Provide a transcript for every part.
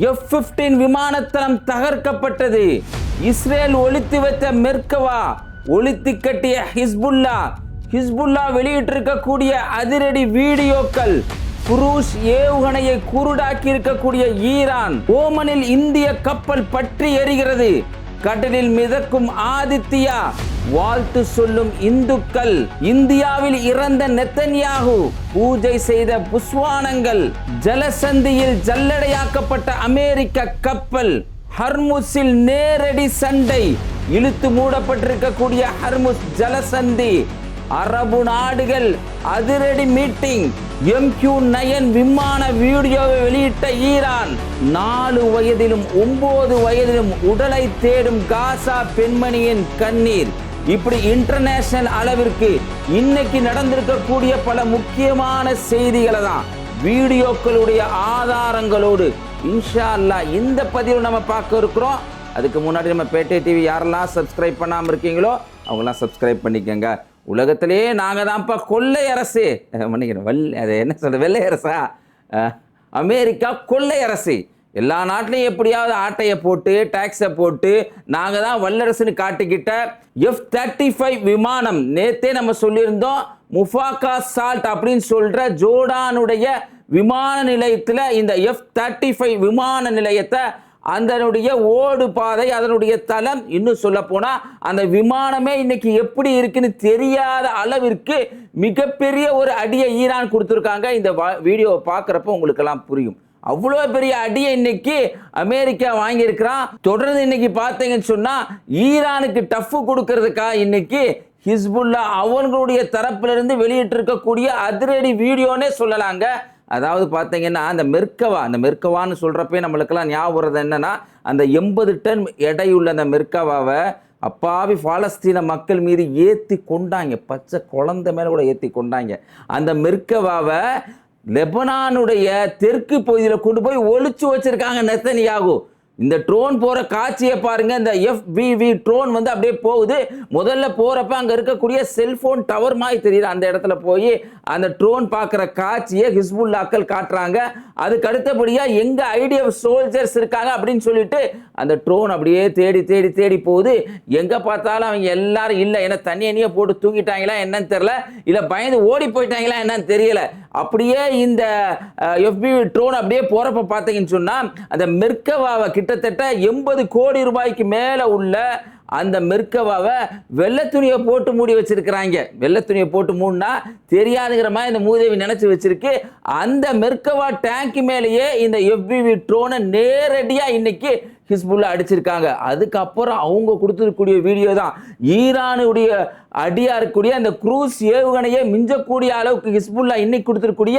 F-15 விமானத்தளம் தகர்க்கப்பட்டது. Israel ஒளித்து வைத்த மெர்கவா ஒளித்து கட்டிய ஹிஸ்புல்லா வெளியிட்டிருக்கக்கூடிய அதிரடி வீடியோக்கள், குரூஸ் ஏவுகணையை குருடாக்கி இருக்கக்கூடிய ஈரான், ஓமனில் இந்திய கப்பல் பற்றி எரிகிறது, கடலில் மிதக்கும் ஆதித்யா, வாழ்த்து சொல்லும் இந்துக்கள், இந்தியாவில் இறந்த நெத்தன்யாகு, பூஜை செய்த புஸ்வானங்கள், ஜலசந்தியில் ஜல்லடையாக்கப்பட்ட அமெரிக்க கப்பல், ஹர்முஸில் நேரடி சண்டை, இழுத்து மூடப்பட்டிருக்கக்கூடிய ஹர்முஸ் ஜலசந்தி, அரபு நாடுகள் அதிரடி மீட்டிங், MQ-9 விமான வீடியோவை வெளியிட்ட ஈரான், 4 வயதிலும் 9 வயதிலும் உடலை தேடும் காசா பெண்மணியின் கண்ணீர். இப்படி இன்டர்நேஷனல் அளவிற்கு இன்னைக்கு நடந்திருக்கக்கூடிய பல முக்கியமான செய்திகளை தான் வீடியோக்களுடைய ஆதாரங்களோடு இன்ஷா அல்லாஹ் இந்த பதிவில் நம்ம பார்க்க இருக்கிறோம். அதுக்கு முன்னாடி நம்ம பேட்டை டிவி யாரெல்லாம் சப்ஸ்கிரைப் பண்ணாமல் இருக்கீங்களோ அவங்களாம் சப்ஸ்கிரைப் பண்ணிக்கோங்க. உலகத்திலேயே நாங்கள் தான்ப்பா கொள்ளை அரசு, மன்னிக்கிறேன், அது என்ன சொல்கிறது, வெள்ளை அரசா, அமெரிக்கா கொள்ளை அரசு. எல்லா நாட்டிலையும் எப்படியாவது ஆட்டையை போட்டு டாக்ஸை போட்டு நாங்கள் தான் வல்லரசுன்னு காட்டிக்கிட்ட F-35 விமானம், நேற்றே நம்ம சொல்லியிருந்தோம், முஃபாக்கா சால்ட் அப்படின்னு சொல்கிற ஜோர்டானுடைய விமான நிலையத்தில் இந்த F-35 விமான நிலையத்தை, அதனுடைய ஓடு பாதை, அதனுடைய தளம், இன்னும் சொல்ல போனால் அந்த விமானமே இன்னைக்கு எப்படி இருக்குன்னு தெரியாத அளவிற்கு மிகப்பெரிய ஒரு அடியை ஈரான் கொடுத்துருக்காங்க. இந்த வீடியோவை பார்க்குறப்ப உங்களுக்கெல்லாம் புரியும். அவ்வளோ பெரிய அடியை இன்னைக்கு அமெரிக்கா வாங்கியிருக்கிறான். தொடர்ந்து இன்னைக்கு பார்த்தீங்கன்னு சொன்னால் ஈரானுக்கு டஃப் கொடுக்கறதுக்காக இன்னைக்கு ஹிஸ்புல்லா அவங்களுடைய தரப்பிலிருந்து வெளியிட்டிருக்கக்கூடிய அதிரடி வீடியோனே சொல்லலாங்க. அதாவது பார்த்தீங்கன்னா அந்த மெர்கவான்னு சொல்கிறப்பே நம்மளுக்கெல்லாம் ஞாபகம் வருது என்னன்னா, அந்த 80 டன் எடையுள்ள அந்த மெர்கவாவை அப்பாவி பாலஸ்தீன மக்கள் மீது ஏற்றி கொண்டாங்க. பச்சை குழந்தை மேலே கூட ஏற்றி கொண்டாங்க. அந்த மெர்கவாவை லெபனானுடைய தெற்கு பகுதியில் கொண்டு போய் ஒளிச்சு வச்சிருக்காங்க நெத்தனியாகு. இந்த ட்ரோன் போகிற காட்சியை பாருங்க. இந்த FPV ட்ரோன் வந்து அப்படியே போகுது. முதல்ல போகிறப்ப அங்கே இருக்கக்கூடிய செல்ஃபோன் டவர் மாதிரி தெரியுது. அந்த இடத்துல போய் அந்த ட்ரோன் பார்க்குற காட்சியை ஹிஸ்புல்லாக்கள் காட்டுறாங்க. அதுக்கு அடுத்தபடியாக எங்கே IDF சோல்ஜர்ஸ் இருக்காங்க அப்படின்னு சொல்லிட்டு அந்த ட்ரோன் அப்படியே தேடி போகுது. எங்கே பார்த்தாலும் அவங்க எல்லாரும் இல்லை, ஏன்னா தண்ணியை போட்டு தூங்கிட்டாங்களா என்னன்னு தெரியல, இல்லை பயந்து ஓடி போயிட்டாங்களா என்னன்னு தெரியல. அப்படியே இந்த FPV ட்ரோன் அப்படியே போகிறப்ப பார்த்தீங்கன்னு சொன்னால் அந்த மெர்கவாவை கிட்டத்தட்ட 80 கோடி ரூபாய்க்கு மேலே உள்ள அந்த மெர்கவாவை வெள்ளை துணியை போட்டு மூடி வச்சிருக்கிறாங்க. வெள்ளை துணியை போட்டு மூடினா தெரியாதுங்கிற மாதிரி இந்த மூதேவி நினைச்சு வச்சிருக்கு. அந்த மெர்கவா டேங்க் மேலேயே இந்த FPV ட்ரோனை நேரடியாக இன்னைக்கு ஹிஸ்புல்லா அடிச்சிருக்காங்க. அதுக்கப்புறம் அவங்க கொடுத்துருக்கூடிய வீடியோ தான் ஈரானுடைய அடியா இருக்கக்கூடிய அந்த குரூஸ் ஏவுகணையை மிஞ்சக்கூடிய அளவுக்கு ஹிஸ்புல்லா இன்னைக்கு கொடுத்துருக்கூடிய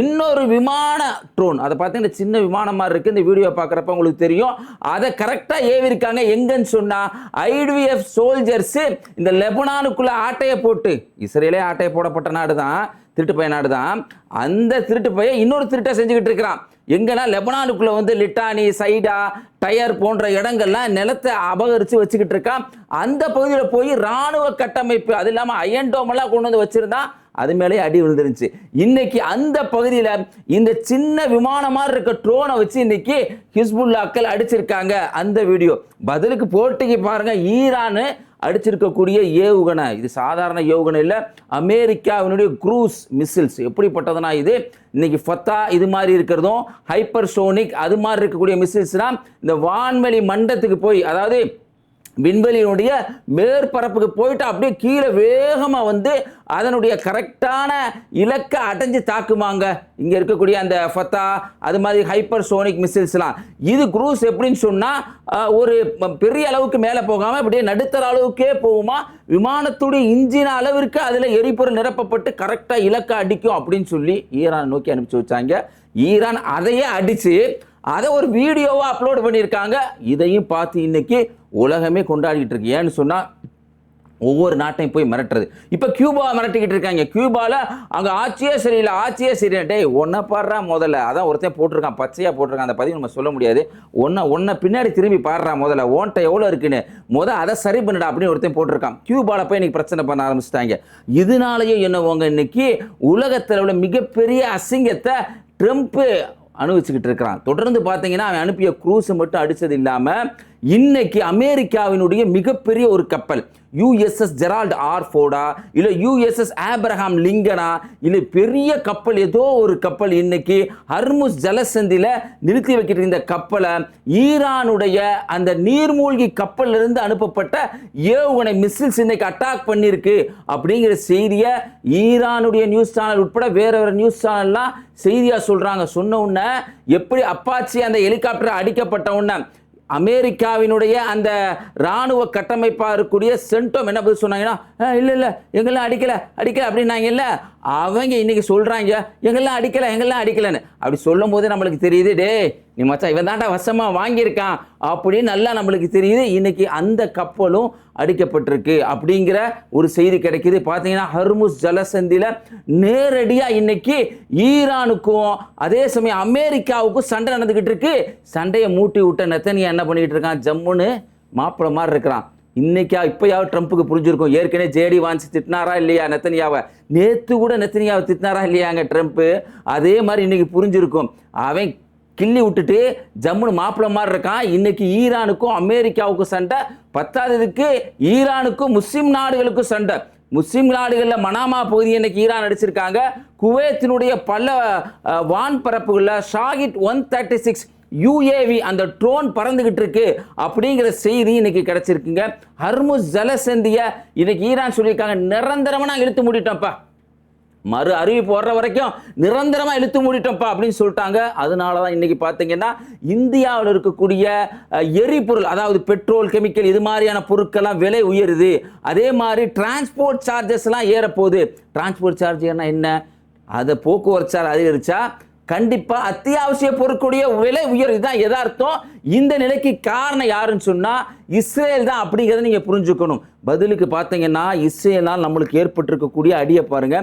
இன்னொரு விமான ட்ரோன். அதை பார்த்தீங்கன்னா சின்ன விமானம் மாதிரி இருக்கு. இந்த வீடியோ பார்க்குறப்ப உங்களுக்கு தெரியும். அதை கரெக்டாக ஏவிருக்காங்க. எங்கன்னு சொன்னா IDF சோல்ஜர்ஸ் இந்த லெபனானுக்குள்ள ஆட்டையை போட்டு, இஸ்ரேலே ஆட்டையை போடப்பட்ட நாடு தான், திருட்டு பைய நாடு தான். அந்த திருட்டு பைய இன்னொரு திருட்டை செஞ்சுக்கிட்டு இருக்கிறான். எங்கன்னா லெபனானுக்குள்ள வந்து லிட்டானி, சைடா, டயர் போன்ற இடங்கள்லாம் நிலத்தை அபகரித்து வச்சுக்கிட்டு இருக்கான். அந்த பகுதியில் போய் இராணுவ கட்டமைப்பு, அது இல்லாமல் அயன்டோமெல்லாம் கொண்டு வந்து வச்சிருந்தா அது மேலே அடி விழுந்துருந்துச்சு. இன்னைக்கு அந்த பகுதியில் இந்த சின்ன விமானம் மாதிரி இருக்க ட்ரோனை வச்சு இன்னைக்கு ஹிஸ்புல்லாக்கள் அடிச்சிருக்காங்க. அந்த வீடியோ பதிலுக்கு போட்டிக்கு பாருங்க. ஈரான் அடிச்சிருக்கக்கூடிய ஏவுகணை இது சாதாரண ஏவுகணை இல்லை, அமெரிக்காவினுடைய குரூஸ் மிசில்ஸ். எப்படிப்பட்டதுனா இது இன்னைக்கு ஃபத்தா இது மாதிரி இருக்கிறதும், ஹைப்பர்சோனிக் அது மாதிரி இருக்கக்கூடிய மிசில்ஸ்லாம் இந்த வான்வெளி மண்டலத்துக்கு போய், அதாவது விண்வெளியினுடைய மேற்பரப்புக்கு போயிட்டு அப்படியே கீழே வேகமாக வந்து அதனுடைய கரெக்டான இலக்கை அடைஞ்சு தாக்குமாங்க. இங்கே இருக்கக்கூடிய அந்த ஃபத்தா அது மாதிரி ஹைப்பர் சோனிக் மிசில்ஸ்லாம். இது குரூஸ் எப்படின்னு சொன்னால் ஒரு பெரிய அளவுக்கு மேலே போகாமல் அப்படியே நடுத்தர அளவுக்கே போகுமா. விமானத்துடைய இன்ஜின் அளவிற்கு அதில் எரிபொருள் நிரப்பப்பட்டு கரெக்டாக இலக்கை அடிக்கும் அப்படின்னு சொல்லி ஈரான் நோக்கி அனுப்பிச்சு வச்சாங்க. ஈரான் அதையே அடித்து அதை ஒரு வீடியோவை அப்லோட் பண்ணியிருக்காங்க. இதையும் பார்த்து இன்னைக்கு உலகமே கொண்டாடிட்டு இருக்கு. ஏன்னு சொன்னால் ஒவ்வொரு நாட்டையும் போய் மிரட்டுறது. இப்போ கியூபாவை மிரட்டிக்கிட்டு இருக்காங்க. கியூபாவில் அங்கே ஆட்சியே சரியில்லை. டே ஒன்றை பாடுறா முதல்ல, அதான் ஒருத்தன் போட்டிருக்கான், பச்சையாக போட்டிருக்கான். அந்த பதிவு நம்ம சொல்ல முடியாது. ஒன்றை பின்னாடி திரும்பி பாடுறா முதல்ல, ஓன்ட்ட எவ்வளோ இருக்குன்னு அதை சரி பண்ணிடா அப்படின்னு ஒருத்தன் போட்டிருக்கான். கியூபாவில் போய் இன்னைக்கு பிரச்சனை பண்ண ஆரம்பிச்சிட்டாங்க. இதனாலேயே என்னவோங்க இன்னைக்கு உலகத்தில் உள்ள மிகப்பெரிய அசிங்கத்தை ட்ரம்ப்பு அனுபவிச்சுக்கிட்டு இருக்கிறான். தொடர்ந்து பார்த்தீங்கன்னா அவன் அனுப்பிய க்ரூஸை மட்டும் அடித்தது இல்லாமல் இன்னைக்கு அமெரிக்காவினுடைய மிகப்பெரிய ஒரு கப்பல் USS ஜெரால்ட் ஆர் ஃபோர்டா இல்லை USS ஆப்ரஹாம் லிங்கனா இல்லை பெரிய கப்பல் ஏதோ ஒரு கப்பல் இன்னைக்கு ஹர்முஸ் ஜலசந்தியில் நிறுத்தி வைக்கிற இந்த கப்பலை ஈரானுடைய அந்த நீர்மூழ்கி கப்பலிலிருந்து அனுப்பப்பட்ட ஏவுகணை மிசில்ஸ் இன்னைக்கு அட்டாக் பண்ணியிருக்கு அப்படிங்கிற செய்தியை ஈரானுடைய நியூஸ் சேனல் உட்பட வேற வேற நியூஸ் சேனல்லாம் செய்தியாக சொல்கிறாங்க. சொன்ன உடனே எப்படி அப்பாச்சி அந்த ஹெலிகாப்டர் அடிக்கப்பட்ட உடனே அமெரிக்காவினுடைய அந்த இராணுவ கட்டமைப்பாக இருக்கக்கூடிய சென்டோம் என்ன பதில் சொன்னாங்கன்னா இல்லை எங்கெல்லாம் அடிக்கலை அப்படின்னாங்கல்ல, அவங்க இன்னைக்கு சொல்கிறாங்க எங்கெல்லாம் அடிக்கலைன்னு. அப்படி சொல்லும் போது நம்மளுக்கு தெரியுது, டே நீ மச்சான் இவன் தாண்டா வசமாக வாங்கியிருக்கான் அப்படின்னு நல்லா நம்மளுக்கு தெரியுது. இன்னைக்கு அந்த கப்பலும் அடிக்கப்பட்டிருக்கு அப்படிங்கிற ஒரு செய்தி கிடைக்குது. பார்த்தீங்கன்னா ஹர்முஸ் ஜலசந்தியில் நேரடியாக இன்னைக்கு ஈரானுக்கும் அதே சமயம் அமெரிக்காவுக்கும் சண்டை நடந்துக்கிட்டு இருக்கு. சண்டையை மூட்டி விட்ட நெத்தனியா என்ன பண்ணிக்கிட்டு இருக்கான், ஜம்முன்னு மாப்பிள்ளை மாதிரி இருக்கிறான். இப்பயாவது ட்ரம்ப்புக்கு புரிஞ்சிருக்கும். ஏற்கனவே ஜேடி வான்ஸ் திட்டினாரா இல்லையா நெத்தனியாவை, நேற்று கூட நெத்தனியாவை திட்டினாரா இல்லையாங்க ட்ரம்ப்பு, அதே மாதிரி இன்னைக்கு புரிஞ்சிருக்கும். அவன் கிள்ளி விட்டுட்டு ஜம்முன்னு மாப்பிள்ளை மாதிரி இருக்கான். இன்னைக்கு ஈரானுக்கும் அமெரிக்காவுக்கும் சண்டை, பத்தாததுக்கு ஈரானுக்கும் முஸ்லிம் நாடுகளுக்கும் சண்டை. முஸ்லிம் நாடுகளில் மனாமா பகுதி இன்னைக்கு ஈரான் அடிச்சிருக்காங்க. குவைத்தினுடைய பல வான்பரப்புகளில் ஷாகிட் 136 UAV அந்த ட்ரோன் பறந்துகிட்டு இருக்கு அப்படிங்கிற செய்தி இன்னைக்கு கிடைச்சிருக்குங்க. ஹர்முஸ் ஜலசந்தியை இன்னைக்கு ஈரான் சொல்லியிருக்காங்க நிரந்தரமா நாங்கள் இழுத்து மூடிட்டோம்ப்பா, மறு அறிவிப்பு வர்ற வரைக்கும் நிரந்தரமா இழுத்து மூடிட்டோம்ப்பா அப்படின்னு சொல்லிட்டாங்க. அதனாலதான் இன்னைக்கு பார்த்தீங்கன்னா இந்தியாவில் இருக்கக்கூடிய எரிபொருள் அதாவது பெட்ரோல் கெமிக்கல் இது மாதிரியான பொருட்கள்லாம் விலை உயருது. அதே மாதிரி டிரான்ஸ்போர்ட் சார்ஜஸ் எல்லாம் ஏறப்போகுது. டிரான்ஸ்போர்ட் சார்ஜ் என்ன, அதை போக்குவரத்து சார்ஜ் அதிகரிச்சா கண்டிப்பா அத்தியாவசிய பொருட்களுடைய விலை உயர். இதுதான் எதார்த்தம். இந்த நிலைக்கு காரணம் யாருன்னு சொன்னா இஸ்ரேல் தான் அப்படிங்கிறத நீங்க புரிஞ்சுக்கணும். பதிலுக்கு பார்த்தீங்கன்னா இஸ்ரேலால் நம்மளுக்கு ஏற்பட்டிருக்கக்கூடிய அடியை பாருங்க.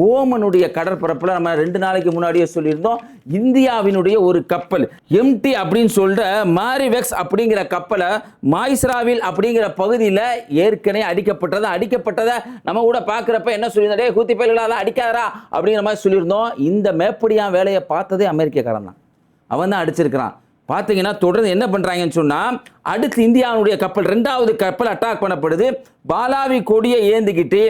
ஓமனுடைய கடற்பரப்பில் நம்ம 2 நாளைக்கு முன்னாடியே சொல்லியிருந்தோம், இந்தியாவினுடைய ஒரு கப்பல் MT அப்படின்னு சொல்ற மாரிவெக்ஸ் அப்படிங்கிற கப்பலை மாய்ஸ்ராவில் அப்படிங்கிற பகுதியில் ஏற்கனவே அடிக்கப்பட்டதை நம்ம கூட பார்க்குறப்ப என்ன சொல்லியிருந்தோம், ஹூத்தி பயல்களால் அடிக்காதரா அப்படிங்கிற மாதிரி சொல்லியிருந்தோம். இந்த மேப்படியா வேலையை பார்த்ததே அமெரிக்காக்காரன் தான், அவன் தான் அடிச்சிருக்கிறான். பார்த்தீங்கன்னா தொடர்ந்து என்ன பண்ணுறாங்கன்னு சொன்னால் அடுத்து இந்தியாவுடைய கப்பல் 2வது கப்பல் அட்டாக் பண்ணப்படுது. பாலாவி கொடியை ஏந்திக்கிட்டு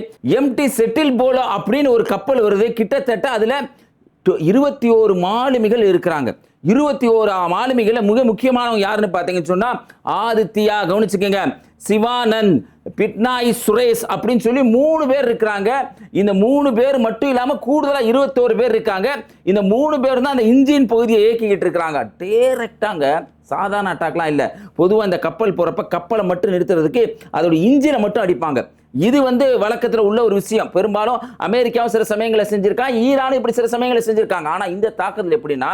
MT செட்டில் போலோ அப்படின்னு ஒரு கப்பல் வருது. கிட்டத்தட்ட அதில் 21 மாலுமிகள் இருக்கிறாங்க. 21 மாலுமிகளில் மிக முக்கியமானவங்க யாருன்னு பார்த்தீங்கன்னு சொன்னால் ஆதித்யா, கவனிச்சுக்கோங்க, சிவானந்த், பிட்னாய், சுரேஷ் அப்படின்னு சொல்லி 3 பேர் இருக்கிறாங்க. இந்த 3 பேர் மட்டும் இல்லாமல் கூடுதலாக 21 பேர் இருக்காங்க. இந்த 3 பேர் தான் அந்த இன்ஜின் பகுதியை இயக்கிக்கிட்டு இருக்கிறாங்க. டேரக்டாங்க, சாதாரண அட்டாக்லாம் இல்லை. பொதுவாக இந்த கப்பல் போகிறப்ப கப்பலை மட்டும் நிறுத்துறதுக்கு அதோட இன்ஜினை மட்டும் அடிப்பாங்க. இது வழக்கத்தில் உள்ள ஒரு விஷயம். பெரும்பாலும் அமெரிக்காவும் சில சமயங்களை செஞ்சிருக்காங்க, ஈரானும் இப்படி சில சமயங்களை செஞ்சிருக்காங்க. ஆனால் இந்த தாக்குதல் எப்படின்னா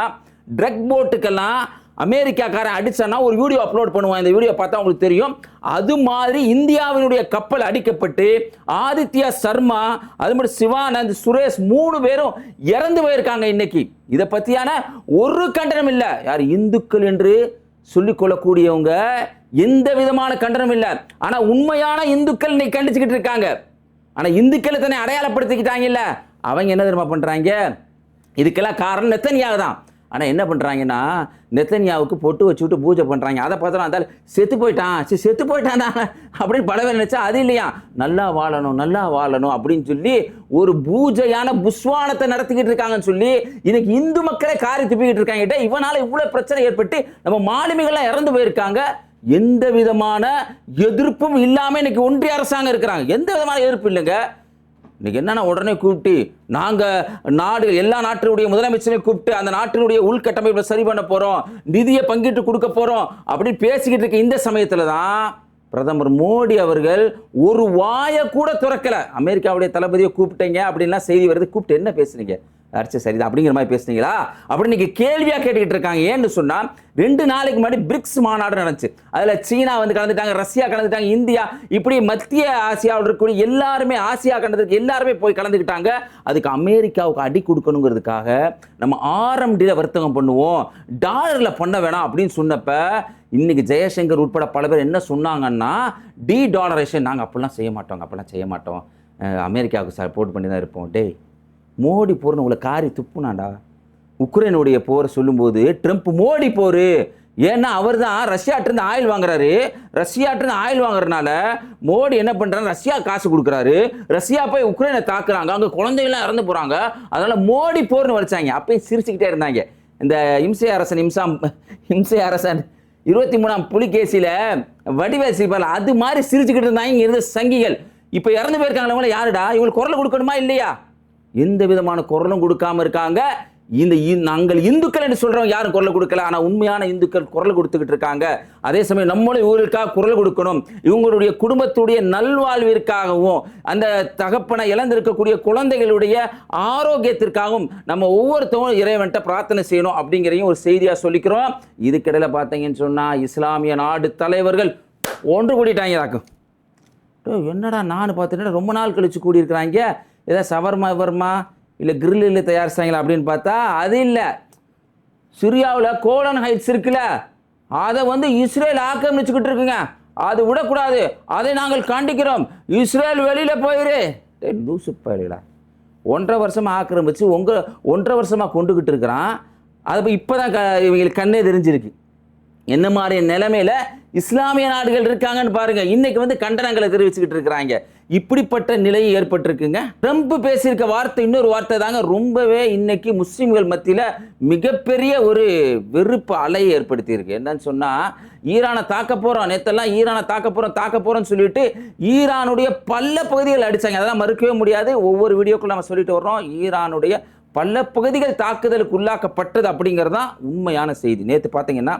ட்ரக் போட்டுக்கெல்லாம் அமெரிக்காக்காரன் அடிச்சானா ஒரு வீடியோ அப்லோட் பண்ணுவான். இந்த வீடியோ பார்த்தா உங்களுக்கு தெரியும். அது மாதிரி இந்தியாவினுடைய கப்பல் அடிக்கப்பட்டு ஆதித்யா சர்மா, அது மாதிரி சிவானந்த், சுரேஷ் 3 பேரும் இறந்து போயிருக்காங்க. இன்னைக்கு இதை பத்தியான ஒரு கண்டனம் இல்லை. யார் இந்துக்கள் என்று சொல்லிக் கொள்ளக்கூடியவங்க எந்த விதமான கண்டனம் இல்லை. ஆனா உண்மையான இந்துக்கள் இன்னைக்கு கண்டிச்சுக்கிட்டு இருக்காங்க. ஆனா இந்துக்களை தன்னை அடையாளப்படுத்திக்கிட்டாங்க இல்ல, அவங்க என்ன தெரியுமா பண்றாங்க, இதுக்கெல்லாம் காரணம் நெத்தனியாகு தான். ஆனால் என்ன பண்ணுறாங்கன்னா நெத்தனியாவுக்கு பொட்டு வச்சுட்டு பூஜை பண்ணுறாங்க. அதை பார்த்தா அந்த செத்து போயிட்டான் அப்படின்னு பல பேர் நினச்சா அது இல்லையா, நல்லா வாழணும் அப்படின்னு சொல்லி ஒரு பூஜையான புஸ்வானத்தை நடத்திக்கிட்டு இருக்காங்கன்னு சொல்லி இன்னைக்கு இந்து மக்களை காரி துப்பிக்கிட்டு இருக்காங்க. இவனால இவ்வளோ பிரச்சனை ஏற்பட்டு நம்ம மாலுமிகள்லாம் இறந்து போயிருக்காங்க. எந்த விதமான எதிர்ப்பும் இல்லாமல் இன்னைக்கு ஒன்றிய அரசாங்கம் இருக்கிறாங்க. எந்த விதமான எதிர்ப்பு இல்லைங்க. இன்னைக்கு என்னன்னா உடனே கூப்பிட்டு நாங்கள் எல்லா நாட்டினுடைய முதலமைச்சரையும் கூப்பிட்டு அந்த நாட்டினுடைய உள்கட்டமைப்பை சரி பண்ண போறோம், நிதியை பங்கிட்டு கொடுக்க போறோம் அப்படின்னு பேசிக்கிட்டு இருக்க இந்த சமயத்துல தான் பிரதமர் மோடி அவர்கள் ஒரு வாயை கூட திறக்கல. அமெரிக்காவுடைய தளபதியை கூப்பிட்டீங்க அப்படின்லாம் செய்தி வருது. கூப்பிட்டு என்ன பேசுறீங்க, அடிச்ச சரிதான் அப்படிங்கிற மாதிரி பேசுனீங்களா அப்படின்னு இன்னைக்கு கேள்வியா கேட்டுக்கிட்டு இருக்காங்க. ஏன்னு சொன்னா 2 நாளைக்கு முன்னாடி பிரிக்ஸ் மாநாடு நடந்துச்சு. அதுல சீனா கலந்துட்டாங்க, ரஷ்யா கலந்துட்டாங்க, இந்தியா, இப்படி மத்திய ஆசியாவில் இருக்கக்கூடிய எல்லாருமே, ஆசியா கண்டதுக்கு எல்லாருமே போய் கலந்துக்கிட்டாங்க. அதுக்கு அமெரிக்காவுக்கு அடி கொடுக்கணுங்கிறதுக்காக நம்ம RMDல வர்த்தகம் பண்ணுவோம், டாலர்ல பண்ண வேணாம் அப்படின்னு சொன்னப்ப இன்னைக்கு ஜெயசங்கர் உட்பட பல பேர் என்ன சொன்னாங்கன்னா, டாலரேஷன் நாங்கள் அப்படிலாம் செய்ய மாட்டோம், அமெரிக்காவுக்கு சப்போர்ட் பண்ணி தான் இருப்போம். டேய் மோடி போறன்னு உங்களை காரி துப்புனாண்டா, உக்ரைனுடைய போரை சொல்லும்போது ட்ரம்ப் மோடி போர், ஏன்னா அவர் தான் ரஷ்யாட்டிருந்து ஆயில் வாங்குறாரு. ரஷ்யாட்டிருந்து ஆயில் வாங்குறதுனால மோடி என்ன பண்ணுறாரு, ரஷ்யா காசு கொடுக்குறாரு. ரஷ்யா போய் உக்ரைனை தாக்குறாங்க, அங்கே குழந்தைகள்லாம் இறந்து போகிறாங்க, அதனால மோடி போர்னு வரைச்சாங்க. அப்பயும் சிரிச்சுக்கிட்டே இருந்தாங்க. இந்த இம்சை அரசன் 23ஆம் புலிகேசியில் வடிவேல் சிரிப்பால் அது மாதிரி சிரிச்சுக்கிட்டு இருந்தாங்க இங்கே இருந்த சங்கிகள். இப்போ இறந்து போயிருக்காங்களவங்கள யாருடா, இவங்களுக்கு குரல் கொடுக்கணுமா இல்லையா? எந்த விதமான குரலும் கொடுக்காம இருக்காங்க. நாங்கள் இந்துக்கள் என்று சொல்றவங்க யாரும் குரல் கொடுக்கல, ஆனா உண்மையான இந்துக்கள் குரல் கொடுத்துக்கிட்டு இருக்காங்க. அதே சமயம் நம்மளும் இவர்களுக்காக குரல் கொடுக்கணும். இவங்களுடைய குடும்பத்துடைய நல்வாழ்விற்காகவும் அந்த தகப்பனை இழந்திருக்கக்கூடிய குழந்தைகளுடைய ஆரோக்கியத்திற்காகவும் நம்ம ஒவ்வொருத்தவங்களும் இறைவன்ட்ட பிரார்த்தனை செய்யணும் அப்படிங்கிறதையும் ஒரு செய்தியா சொல்லிக்கிறோம். இதுக்கிடையில பார்த்தீங்கன்னு சொன்னா இஸ்லாமிய நாடு தலைவர்கள் ஒன்று கூடிட்டாங்க. என்னடா நான் பார்த்தீங்கன்னா ரொம்ப நாள் கழிச்சு கூடியிருக்கிறாங்க, ஏதாவது சவர்மா இல்லை கிரில்லில் தயார் செய்யலாம் அப்படின்னு பார்த்தா அது இல்லை. சிரியாவில் கோலன் ஹைட்ஸ் இருக்குல்ல, அதை இஸ்ரேல் ஆக்கிரமிச்சுக்கிட்டு இருக்குங்க. அது விடக்கூடாது, அதை நாங்கள் கண்டிக்கிறோம். இஸ்ரேல் வெளியில் போயிரு. லூசு பயிலா, 1.5 வருஷமாக ஆக்கிரமிச்சு 1.5 வருஷமாக கொண்டுக்கிட்டு இருக்கிறான். அது இப்போ தான் இவங்களுக்கு கண்ணே தெரிஞ்சிருக்கு என்ன மாதிரி நிலைமையில இஸ்லாமிய நாடுகள் இருக்காங்கன்னு பாருங்க. இன்னைக்கு கண்டனங்களை தெரிவிச்சுக்கிட்டு இருக்கிறாங்க. இப்படிப்பட்ட நிலை ஏற்பட்டிருக்குங்க. ட்ரம்ப் பேசியிருக்க வார்த்தை இன்னொரு வார்த்தை தாங்க ரொம்பவே இன்னைக்கு முஸ்லிம்கள் மத்தியில் மிகப்பெரிய ஒரு வெறுப்பு அலையை ஏற்படுத்தி இருக்கு. என்னன்னு சொன்னா, ஈரானை தாக்க போறோம், நேத்தெல்லாம் ஈரானை தாக்க போறோம்னு சொல்லிட்டு ஈரானுடைய பல பகுதிகள் அடிச்சாங்க. அதெல்லாம் மறுக்கவே முடியாது. ஒவ்வொரு வீடியோக்குள்ள நம்ம சொல்லிட்டு வர்றோம், ஈரானுடைய பல பகுதிகள் தாக்குதலுக்கு உள்ளாக்கப்பட்டது அப்படிங்கிறது தான் உண்மையான செய்தி. நேற்று பார்த்தீங்கன்னா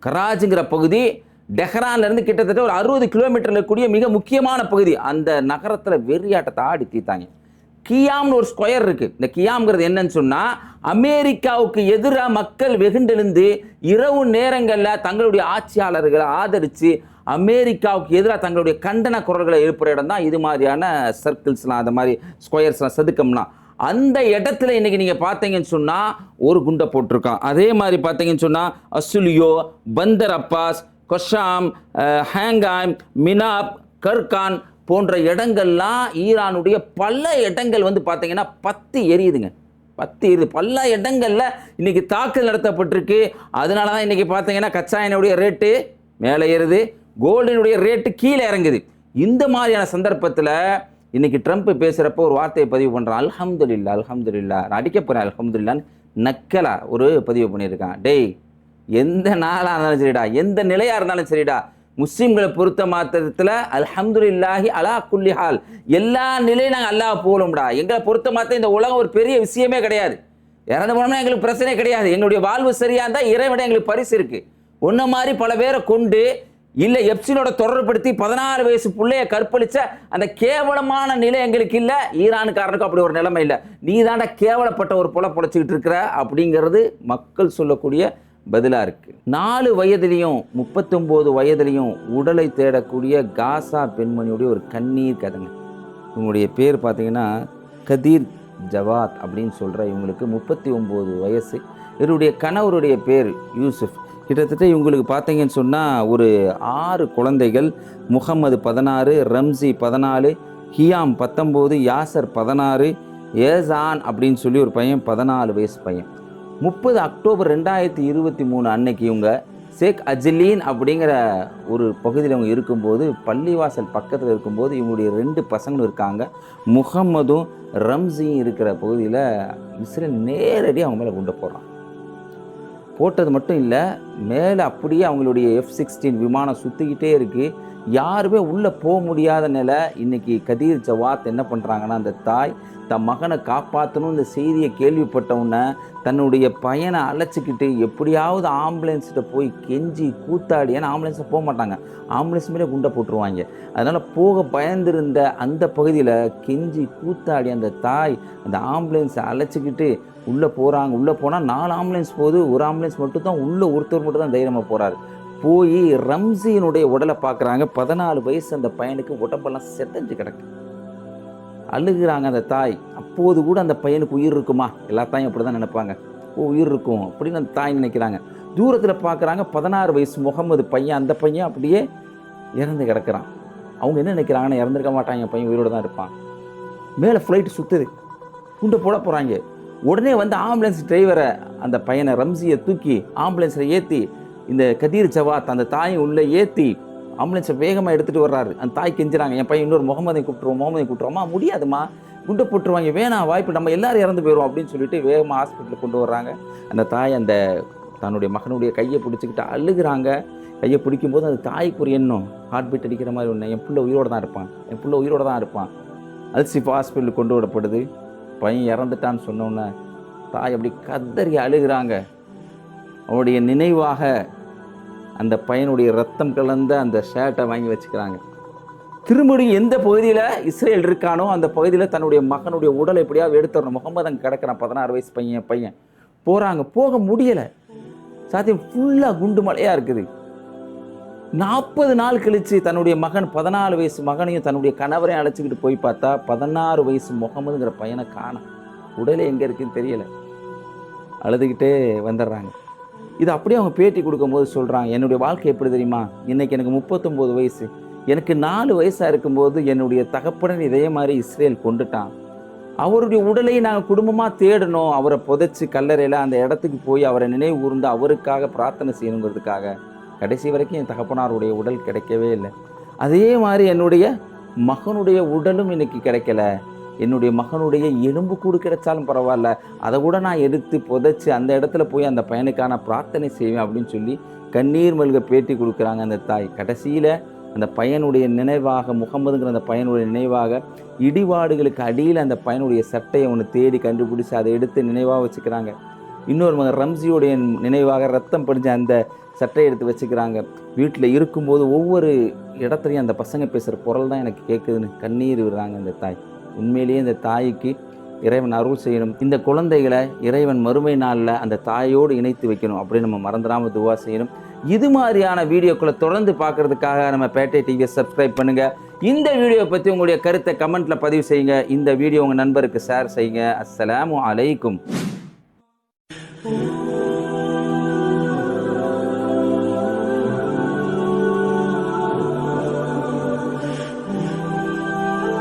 கராஜ்ங்கிற பகுதி டெஹ்ரான்லேருந்து கிட்டத்தட்ட ஒரு 60 கிலோமீட்டரில் கூடிய மிக முக்கியமான பகுதி. அந்த நகரத்தில் வெறியாட்டத்தை ஆடி தீத்தாங்க. கியாம்னு ஒரு ஸ்கொயர் இருக்குது. இந்த கியாம்ங்கிறது என்னன்னு சொன்னால், அமெரிக்காவுக்கு எதிராக மக்கள் வெகுண்டெழுந்து இரவு நேரங்களில் தங்களுடைய ஆட்சியாளர்களை ஆதரித்து அமெரிக்காவுக்கு எதிராக தங்களுடைய கண்டன குரல்களை எழுப்புகிற இடம் தான் இது மாதிரியான சர்க்கிள்ஸ்லாம், அந்த மாதிரி ஸ்கொயர்ஸ்லாம், சதுக்கம்லாம். அந்த இடத்துல இன்னைக்கு நீங்கள் பார்த்தீங்கன்னு சொன்னால் ஒரு குண்டை போட்டிருக்கான். அதே மாதிரி பார்த்தீங்கன்னு சொன்னால் அசுலியோ, பந்தர் அப்பாஸ், கொஷாம், ஹேங்காம், மினாப், கர்கான் போன்ற இடங்கள்லாம் ஈரானுடைய பல இடங்கள் பார்த்தீங்கன்னா பத்தி எரியுதுங்க. பல இடங்களில் இன்னைக்கு தாக்குதல் நடத்தப்பட்டிருக்கு. அதனால தான் இன்னைக்கு பார்த்தீங்கன்னா கச்சா எண்ணெயுடைய ரேட்டு மேலே ஏறுது, கோல்டினுடைய ரேட்டு கீழே இறங்குது. இந்த மாதிரியான சந்தர்ப்பத்தில் இன்னைக்கு ட்ரம்ப் பேசுகிறப்போ ஒரு வார்த்தையை பதிவு பண்ணுறான், அல்ஹம்துலில்லா நான் அடிக்க போகிறேன் அல்ஹம்துலில்லான்னு நக்கலா ஒரு பதிவு பண்ணியிருக்கான். டேய், எந்த நாளாக இருந்தாலும் சரிடா, எந்த நிலையாக இருந்தாலும் சரிடா, முஸ்லீம்களை பொறுத்த மாத்திரத்தில் அல்ஹம்துலில்லாஹி அலா குல்லி ஹால், எல்லா நிலையும் நாங்கள் அல்லாஹ் போகணும்டா. எங்களை பொறுத்த மாத்திரம் இந்த உலகம் ஒரு பெரிய விஷயமே கிடையாது. இறந்து போனோம்னா எங்களுக்கு பிரச்சனை கிடையாது. எங்களுடைய வாழ்வு சரியாக இருந்தால் இறைவனை எங்களுக்கு பரிசு இருக்குது. ஒன்றை மாதிரி பல பேரை கொண்டு இல்லை எப்சினோட தொடர்படுத்தி 14 வயசு பிள்ளைய கற்பழிச்ச அந்த கேவலமான நிலை எங்களுக்கு இல்லை. ஈரானுக்காரனுக்கு அப்படி ஒரு நிலைமை இல்லை. நீ தாண்டா கேவலப்பட்ட ஒரு பொழைச்சிக்கிட்டு இருக்கிற அப்படிங்கிறது மக்கள் சொல்லக்கூடிய பதிலாக இருக்குது. 4 வயதிலையும் 39 வயதிலையும் உடலை தேடக்கூடிய காசா பெண்மணியுடைய ஒரு கண்ணீர் கதைங்க. இவங்களுடைய பேர் பார்த்தீங்கன்னா கதீர் ஜவாத் அப்படின்னு சொல்கிற இவங்களுக்கு 39 வயசு. இவருடைய கணவருடைய பேர் யூசுஃப். கிட்டத்தட்ட இவங்களுக்கு பார்த்தீங்கன்னு சொன்னால் ஒரு 6 குழந்தைகள். முகமது 16, ரம்சி 14, ஹியாம் 19, யாசர் 16, ஏசான் அப்படின்னு சொல்லி ஒரு பையன் 14 வயசு பையன். 30 அக்டோபர் 2023 அன்னைக்கு இவங்க ஷேக் அஜ்லீன் அப்படிங்கிற ஒரு பகுதியில் அவங்க இருக்கும்போது, பள்ளிவாசல் பக்கத்தில் இருக்கும்போது இவங்களுடைய 2 பசங்களும் இருக்காங்க. முகம்மதும் ரம்சியும் இருக்கிற பகுதியில் இஸ்ரேல் நேரடி அவங்க மேலே கொண்டு போட்டது மட்டும் இல்லை, மேலே அப்படியே அவங்களுடைய F-16 விமானம் சுற்றிக்கிட்டே இருக்குது. யாருமே உள்ளே போக முடியாத நிலை. இன்றைக்கி கதீர் ஜவாத் என்ன பண்ணுறாங்கன்னா, அந்த தாய் தன் மகனை காப்பாற்றணும் இந்த செய்தியை கேள்விப்பட்டவுடனே தன்னுடைய பையனை அழைச்சிக்கிட்டு எப்படியாவது ஆம்புலன்ஸ்கிட்ட போய் கெஞ்சி கூத்தாடி, ஏன்னா ஆம்புலன்ஸில் போக மாட்டாங்க, ஆம்புலன்ஸ் மேலே குண்டை போட்டுருவாங்க, அதனால் போக பயந்திருந்த அந்த பகுதியில் கெஞ்சி கூத்தாடி அந்த தாய் அந்த ஆம்புலன்ஸை அழைச்சிக்கிட்டு உள்ளே போகிறாங்க. உள்ளே போனால் 4 ஆம்புலன்ஸ் போகுது, ஒரு ஆம்புலன்ஸ் மட்டும் தான் உள்ளே, ஒருத்தர் மட்டும் தான் தைரியமாக போகிறாரு. போய் ரம்சியினுடைய உடலை பார்க்குறாங்க. 14 வயசு அந்த பையனுக்கு உடம்பெல்லாம் செதஞ்சு கிடக்கு. அழுகிறாங்க அந்த தாய். அப்போது கூட அந்த பையனுக்கு உயிர் இருக்குமா? எல்லா தாயும் அப்படி தான் நினைப்பாங்க, உயிர் இருக்கும் அப்படின்னு அந்த தாய் நினைக்கிறாங்க. தூரத்தில் பார்க்குறாங்க 16 வயசு முகமது பையன், அந்த பையன் அப்படியே இறந்து கிடக்கிறான். அவங்க என்ன நினைக்கிறாங்கன்னா, இறந்துருக்க மாட்டாங்க, பையன் உயிரோடு தான் இருப்பான். மேலே ஃப்ளைட்டு சுற்றுது, குண்டை போட போகிறாங்க. உடனே வந்து ஆம்புலன்ஸ் டிரைவரை அந்த பையனை ரம்சியை தூக்கி ஆம்புலன்ஸில் ஏற்றி இந்த கதீர் ஜவாத் அந்த தாயை உள்ளே ஏற்றி ஆம்புலன்ஸை வேகமாக எடுத்துகிட்டு வர்றாரு. அந்த தாய் கெஞ்சுறாங்க, என் பையன் இன்னொரு முகமதை கூப்பிட்டுருவோமா, முடியாதுமா, குண்டை போட்டுருவாங்க, வேணாம், வாய்ப்பு, நம்ம எல்லாரும் இறந்து போயிடும் அப்படின்னு சொல்லிட்டு வேகமாக ஹாஸ்பிட்டலுக்கு கொண்டு வர்றாங்க. அந்த தாய் அந்த தன்னுடைய மகனுடைய கையை பிடிச்சிக்கிட்டு அழுகிறாங்க. கையை பிடிக்கும்போது அந்த தாய்க்கு ஒரு எண்ணம், ஹார்ட் பீட் அடிக்கிற மாதிரி ஒன்று, என் பிள்ளை உயிரோடு தான் இருப்பான். அல்சிஃப் ஹாஸ்பிட்டலுக்கு கொண்டு விடப்படுது. பையன் இறந்துட்டான்னு சொன்னோன்னே தாய் அப்படி கதறி அழுகிறாங்க. அவனுடைய நினைவாக அந்த பையனுடைய ரத்தம் கலந்த அந்த ஷர்ட்டை வாங்கி வச்சுக்கிறாங்க. திரும்படியும் எந்த பகுதியில் இஸ்ரேல் இருக்கானோ அந்த பகுதியில் தன்னுடைய மகனுடைய உடலை எப்படியாவது எடுத்துடணும். முகமது அங்கே கிடக்கிறான், 16 வயசு பையன் போகிறாங்க, போக முடியலை. சாத்தியம் ஃபுல்லாக குண்டு மலையாக இருக்குது. 40 நாள் கழித்து தன்னுடைய மகன் 14 வயசு மகனையும் தன்னுடைய கணவரையும் அழைச்சிக்கிட்டு போய் பார்த்தா 16 வயசு முகமதுங்கிற பையனை காணோம். உடலே எங்கே இருக்குன்னு தெரியலை. அழுதுகிட்டே வந்துடுறாங்க. இது அப்படியே அவங்க பேட்டி கொடுக்கும்போது சொல்கிறாங்க, என்னுடைய வாழ்க்கை எப்படி தெரியுமா, இன்றைக்கி எனக்கு 39 வயசு, எனக்கு 4 வயசாக இருக்கும்போது என்னுடைய தகப்பனன் இதே மாதிரி இஸ்ரேல் கொண்டுட்டான். அவருடைய உடலை நாங்கள் குடும்பமாக தேடணும், அவரை புதைச்சி கல்லறையில் அந்த இடத்துக்கு போய் அவரை நினைவு கூர்ந்து அவருக்காக பிரார்த்தனை செய்யணுங்கிறதுக்காக கடைசி வரைக்கும் என் தகப்பனாருடைய உடல் கிடைக்கவே இல்லை. அதே மாதிரி என்னுடைய மகனுடைய உடலும் இன்னைக்கு கிடைக்கல. என்னுடைய மகனுடைய எலும்பு கூடு கிடைச்சாலும் பரவாயில்ல, அதை கூட நான் எடுத்து புதைச்சி அந்த இடத்துல போய் அந்த பையனுக்கான பிரார்த்தனை செய்வேன் அப்படின்னு சொல்லி கண்ணீர் மல்க பேட்டி கொடுக்குறாங்க அந்த தாய். கடைசியில் அந்த பையனுடைய நினைவாக, முகமதுங்கிற அந்த பையனுடைய நினைவாக இடிபாடுகளுக்கு அடியில் அந்த பையனுடைய சட்டையை ஒன்று தேடி கண்டுபிடிச்சி அதை எடுத்து நினைவாக வச்சுக்கிறாங்க. இன்னொரு மகன் ரம்சியோடைய நினைவாக ரத்தம் படிஞ்ச அந்த சட்டையை எடுத்து வச்சுக்கிறாங்க. வீட்டில் இருக்கும்போது ஒவ்வொரு இடத்துலையும் அந்த பசங்க பேசுகிற குரல் தான் எனக்கு கேட்குதுன்னு கண்ணீர் விடுறாங்க அந்த தாய். உண்மையிலேயே இந்த தாய்க்கு இறைவன் அருள் செய்யணும். இந்த குழந்தைகளை இறைவன் மறுமை நாளில் அந்த தாயோடு இணைத்து வைக்கணும் அப்படின்னு நம்ம மறந்துடாமல் துவா செய்யணும். இது மாதிரியான வீடியோக்களை தொடர்ந்து பார்க்கறதுக்காக நம்ம பேட்டை டிவியை சப்ஸ்கிரைப் பண்ணுங்கள். இந்த வீடியோ பற்றி உங்களுடைய கருத்தை கமெண்ட்டில் பதிவு செய்யுங்க. இந்த வீடியோ உங்கள் நண்பருக்கு ஷேர் செய்யுங்க. அஸ்ஸலாமு அலைக்கும்.